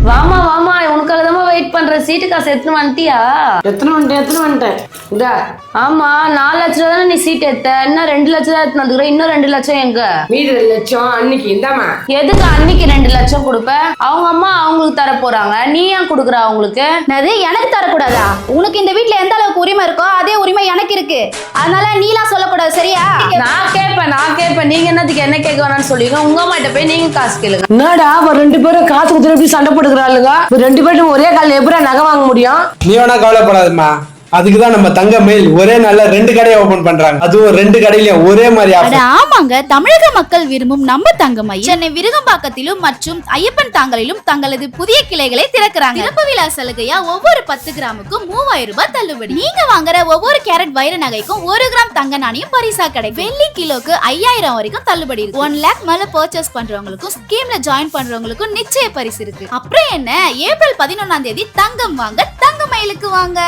வாமா வாமா, உனக்காக தான் வெயிட் பண்றேன். சீட்டு காசு எடுத்துன்னு வந்துட்டியா? எத்தனை வந்துட்டேன் இதா. ஆமா, 4 லட்சம் தானே நீ சீட் எடுத்த. இன்னும் 2 லட்சம் தான் எடுத்துன்னு வந்துக்கிறேன். இன்னும் 2 லட்சம் எங்க? மீதி 2 லட்சம் அன்னைக்கு இந்தாமா. எதுக்கு அன்னைக்கு 2 லட்சம் கொடுப்ப? அவங்க அம்மா அவங்களுக்கு தர போறாங்க, நீ ஏன் கொடுக்குற அவங்களுக்கு? அது எனக்கு தரக்கூடாதா? உனக்கு இந்த வீட்ல எந்த அளவுக்கு உரிமை இருக்கோ அதே உரிமை எனக்கு இருக்கு. அதனால நீலாம் சொல்லக்கூடாது, சரியா? நான் கேட்பேன். நீங்க என்னத்துக்கு என்ன கேட்க வேணாம்னு சொல்லிங்க. உங்க அம்மா கிட்ட போய் நீங்க காசு கேளுங்க. என்னடா அவ 2 பேரும் காசு குடுத்து எப்படி சண்டை போட்டுக்கிறாளுங்க? 2 பேரும் ஒரே காலில் எப்படி நகை வாங்க முடியும்? நீ வேணா கவலைப்படாதம்மா. அதுக்குதான் நம்ம தங்க மேல் ஒரே நாள்ல 2 கடையை ஓபன் பண்றாங்க. அதுவும் 2 கடையிலயும் ஒரே மாதிரி அட ஆமாங்க, தமிழக மக்கள் விரும்பும் நம்ம தங்கமயில் சென்னை விருகம்பாக்கத்திலும் மற்றும் ஐயப்பன் தாங்கலிலும் தங்களது புதிய கிளைகளை திறக்கிறாங்க. திறப்பு விழா சலுகையா ஒவ்வொரு 10 கிராமுக்கும் 3000 ரூபாய் தள்ளுபடி. நீங்க வாங்குற ஒவ்வொரு கேரட் வைர நகைக்கும் 1 கிராம் தங்க நாணயம் பரிசா கிடைக்கும். வெள்ளி கிலோக்கு 5000 வரைக்கும் தள்ளுபடி இருக்கு. 1 லேக் மேல பர்ச்சேஸ் பண்றவங்களுக்கும் ஸ்கீம்ல ஜாயின் பண்றவங்களுக்கும் நிச்சய பரிசு இருக்கு. அப்புறம் என்ன, ஏப்ரல் 11ஆம் தேதி தங்கம் வாங்க தங்கமயிலுக்கு வாங்க.